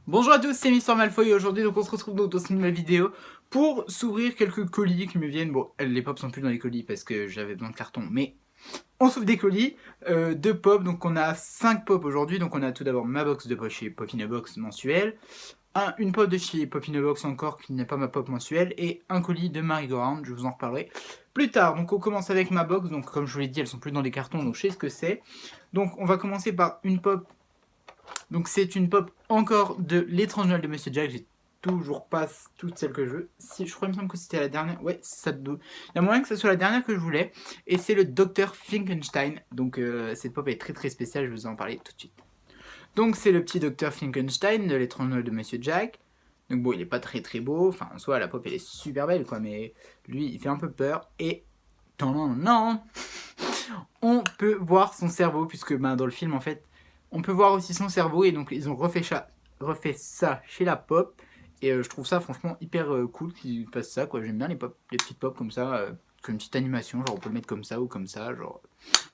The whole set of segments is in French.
Bonjour à tous, c'est Mister Malfoy et aujourd'hui donc on se retrouve dans une nouvelle vidéo pour s'ouvrir quelques colis qui me viennent. Bon, les pops sont plus dans les colis parce que j'avais besoin de carton, mais on s'ouvre des colis de pop. Donc on a 5 pop aujourd'hui. Donc on a tout d'abord ma box de pop chez Pop in a Box mensuelle, une pop de chez Pop in a Box encore qui n'est pas ma pop mensuelle, et un colis de Merry-Go-Round, je vous en reparlerai plus tard. Donc on commence avec ma box. Donc comme je vous l'ai dit, elles sont plus dans des cartons, donc je sais ce que c'est. Donc on va commencer par une pop. Donc c'est une pop encore de l'étrange Noël de Monsieur Jack. J'ai toujours pas toutes celles que je veux. Si, je crois, il me semble que c'était la dernière. Ouais, ça doit. Il y a moyen que ce soit la dernière que je voulais. Et c'est le Dr Finkenstein. Donc cette pop est très très spéciale, je vais vous en parler tout de suite. Donc c'est le petit Dr Finkenstein de l'étrange Noël de Monsieur Jack. Donc bon, il est pas très très beau. Enfin, en soi, la pop elle est super belle quoi. Mais lui, il fait un peu peur. Et non, on peut voir son cerveau, puisque dans le film en fait on peut voir aussi son cerveau, et donc ils ont refait ça chez la pop, et je trouve ça franchement hyper cool qu'ils fassent ça quoi. J'aime bien les petites pop comme ça, comme une petite animation, genre on peut le mettre comme ça ou comme ça, genre.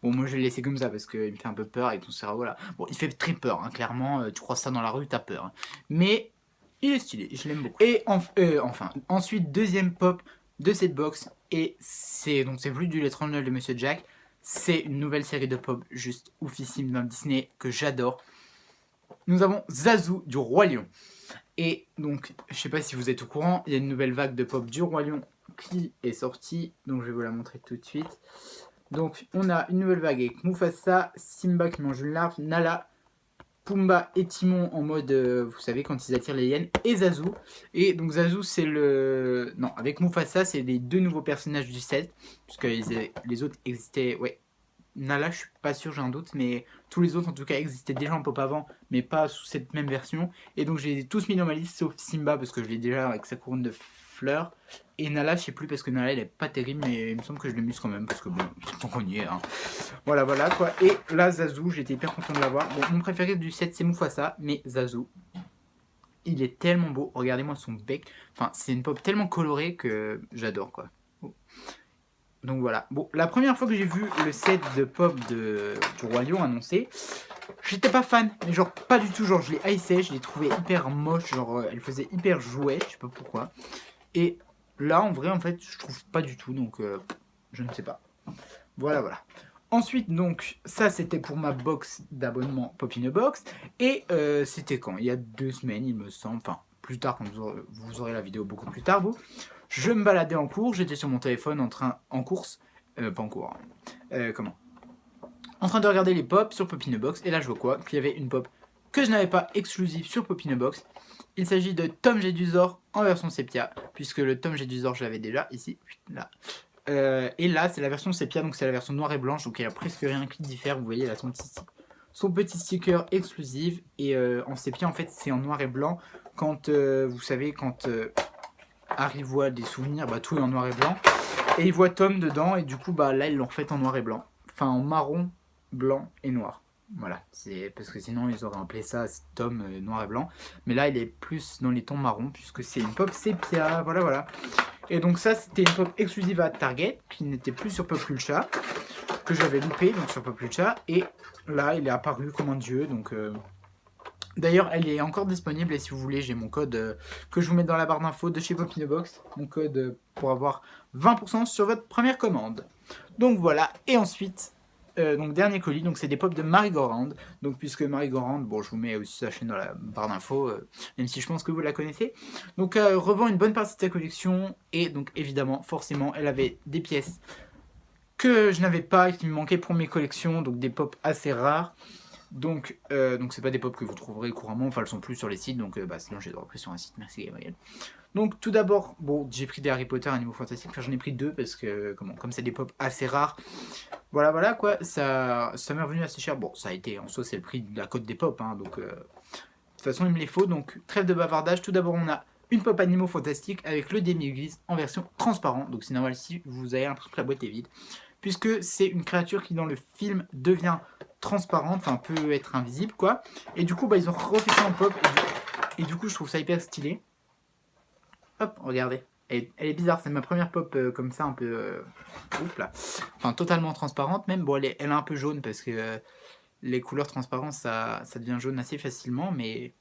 Bon, moi je vais le laisser comme ça parce qu'il me fait un peu peur avec ton cerveau là. Bon, il fait très peur hein, clairement, tu croises ça dans la rue, t'as peur hein. Mais il est stylé, je l'aime beaucoup. Et enfin, ensuite deuxième pop de cette box, et c'est plus du l'étrange Noël de Monsieur Jack. C'est une nouvelle série de pop juste oufissime dans Disney que j'adore. Nous avons Zazu du Roi Lion. Et donc, je sais pas si vous êtes au courant, il y a une nouvelle vague de pop du Roi Lion qui est sortie. Donc, je vais vous la montrer tout de suite. Donc, on a une nouvelle vague avec Mufasa, Simba qui mange une larve, Nala, Pumba et Timon en mode, vous savez, quand ils attirent les hyènes, et Zazu. Et donc Zazu, c'est le... Non, avec Mufasa, c'est les deux nouveaux personnages du set, puisque les autres existaient... Ouais, Nala, je suis pas sûr, j'ai un doute, mais tous les autres en tout cas existaient déjà en pop avant, mais pas sous cette même version. Et donc j'ai tous mis dans ma liste sauf Simba parce que je l'ai déjà avec sa couronne de fleurs. Et Nala, je sais plus parce que Nala elle est pas terrible, mais il me semble que je l'ai mise quand même parce que bon, tant qu'on y est. Hein. Voilà quoi. Et là, Zazu, j'étais hyper content de l'avoir. Bon, mon préféré du set c'est Mufasa, mais Zazu, il est tellement beau. Regardez-moi son bec. Enfin, c'est une pop tellement colorée que j'adore quoi. Donc voilà. Bon, la première fois que j'ai vu le set de pop du Roi Lion annoncé, j'étais pas fan, mais genre pas du tout. Genre je les haïssais, je les trouvais hyper moches, genre elle faisait hyper jouet, je sais pas pourquoi. Et là en vrai en fait je trouve pas du tout, donc je ne sais pas. Voilà. Ensuite donc ça c'était pour ma box d'abonnement Pop in a Box, et c'était quand? Il y a 2 semaines il me semble, enfin plus tard quand vous aurez la vidéo beaucoup plus tard vous. Je me baladais en cours, j'étais sur mon téléphone en course, pas en cours, en train de regarder les pop sur Pop in a Box, et là je vois quoi? Qu'il y avait une pop que je n'avais pas exclusive sur Pop in a Box. Il s'agit de Tom Jedusor en version sépia, puisque le Tom Jedusor je l'avais déjà ici, là. Et là c'est la version sépia, donc c'est la version noire et blanche, donc il n'y a presque rien qui diffère, vous voyez là son petit sticker exclusif, et en sépia en fait c'est en noir et blanc, quand vous savez quand... Harry voit des souvenirs, tout est en noir et blanc. Et il voit Tom dedans, et du coup, là, ils l'ont refait en noir et blanc. Enfin, en marron, blanc et noir. Voilà, c'est parce que sinon, ils auraient appelé ça Tom noir et blanc. Mais là, il est plus dans les tons marrons, puisque c'est une pop sépia. Voilà. Et donc ça, c'était une pop exclusive à Target, qui n'était plus sur Populcha, que j'avais loupé, donc sur Populcha. Et là, il est apparu comme un dieu, donc... D'ailleurs, elle est encore disponible, et si vous voulez, j'ai mon code que je vous mets dans la barre d'infos de chez Pop in a Box. Mon code pour avoir 20% sur votre première commande. Donc voilà, et ensuite, donc dernier colis, donc c'est des pops de Merry-Go-Round. Donc puisque Merry-Go-Round, bon, je vous mets aussi sa chaîne dans la barre d'infos, même si je pense que vous la connaissez. Donc revend une bonne partie de sa collection, et donc évidemment, forcément, elle avait des pièces que je n'avais pas et qui me manquaient pour mes collections, donc des pops assez rares. Donc c'est pas des pop que vous trouverez couramment, enfin elles sont plus sur les sites, donc sinon j'ai repris sur un site, merci Gabriel. Donc tout d'abord, bon, j'ai pris des Harry Potter Animaux Fantastiques, enfin j'en ai pris 2 parce que comme c'est des pop assez rares, voilà quoi, ça m'est revenu assez cher. Bon, ça a été, en soi c'est le prix de la cote des pop, hein, donc de toute façon il me les faut, donc trêve de bavardage. Tout d'abord on a une pop Animaux Fantastiques avec le demi-église en version transparent, donc c'est normal si vous avez l'impression que la boîte est vide, puisque c'est une créature qui dans le film devient transparente, enfin peut être invisible quoi, et du coup ils ont refait ça en pop, et du coup je trouve ça hyper stylé. Hop, regardez, elle est bizarre, c'est ma première pop comme ça, un peu enfin totalement transparente même. Bon, elle est un peu jaune parce que les couleurs transparentes ça devient jaune assez facilement, mais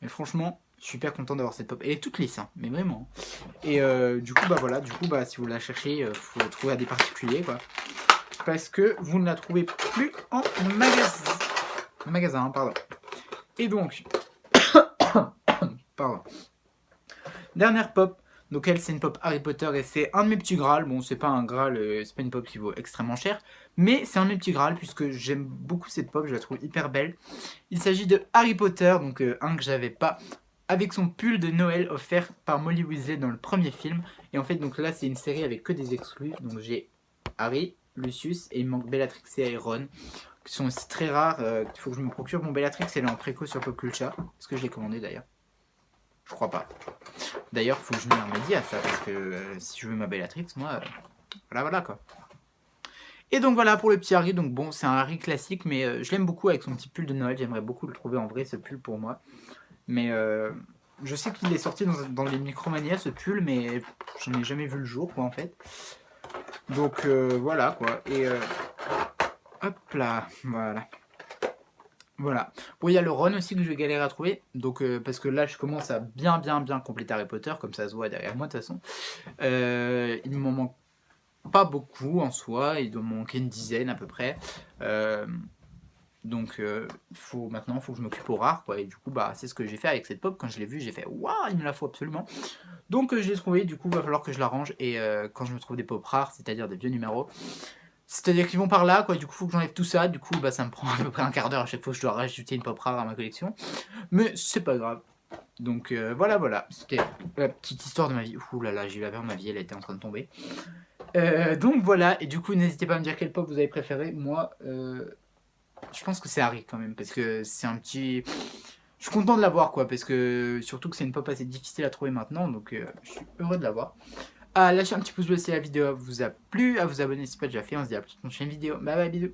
Mais franchement, je suis super content d'avoir cette pop. Elle est toute lisse, hein, mais vraiment. Et du coup, bah voilà, si vous la cherchez, faut la trouver à des particuliers, quoi. Parce que vous ne la trouvez plus en magasin, pardon. Et donc, pardon. Dernière pop. Donc elle, c'est une pop Harry Potter et c'est un de mes petits Graal. Bon, c'est pas un Graal, c'est pas une pop qui vaut extrêmement cher, mais c'est un de mes petits Graal puisque j'aime beaucoup cette pop, je la trouve hyper belle. Il s'agit de Harry Potter, donc un que j'avais pas, avec son pull de Noël offert par Molly Weasley dans le premier film. Et en fait, donc là, c'est une série avec que des exclus. Donc j'ai Harry, Lucius et il manque Bellatrix et Ron, qui sont aussi très rares. Il faut que je me procure. Mon Bellatrix, elle est en préco sur Popculture. Est-ce que je l'ai commandé d'ailleurs? Je crois pas. D'ailleurs, faut que je m'y remédie à ça, parce que si je veux ma Bellatrix, moi, voilà quoi. Et donc voilà pour le petit Harry, donc bon, c'est un Harry classique, mais je l'aime beaucoup avec son petit pull de Noël, j'aimerais beaucoup le trouver en vrai, ce pull pour moi. Mais je sais qu'il est sorti dans les Micromania, ce pull, mais j'en ai jamais vu le jour, quoi, en fait. Donc voilà, quoi, et hop là, voilà. Voilà. Bon, il y a le Ron aussi que je vais galérer à trouver. Donc, parce que là, je commence à bien compléter Harry Potter, comme ça se voit derrière moi de toute façon. Il ne m'en manque pas beaucoup en soi, il doit me manquer une dizaine à peu près. Donc, maintenant, il faut que je m'occupe au rare, quoi. Et du coup, bah, c'est ce que j'ai fait avec cette pop. Quand je l'ai vue, j'ai fait waouh, il me la faut absolument. Donc, je l'ai trouvée. Du coup, il va falloir que je la range. Et quand je me trouve des pop rares, c'est-à-dire des vieux numéros. C'est-à-dire qu'ils vont par là, quoi, du coup faut que j'enlève tout ça, du coup bah ça me prend à peu près un quart d'heure à chaque fois que je dois rajouter une pop rare à ma collection. Mais c'est pas grave. Donc voilà, c'était la petite histoire de ma vie. Ouh là là, j'ai eu la peur, ma vie elle était en train de tomber. Donc voilà, et du coup n'hésitez pas à me dire quelle pop vous avez préféré. Moi, je pense que c'est Harry quand même, parce que c'est un petit... Je suis content de l'avoir quoi, parce que surtout que c'est une pop assez difficile à trouver maintenant, donc je suis heureux de l'avoir. À lâcher un petit pouce bleu si la vidéo vous a plu, à vous abonner si ce n'est pas déjà fait. On se dit à la prochaine vidéo. Bye bye, bisous.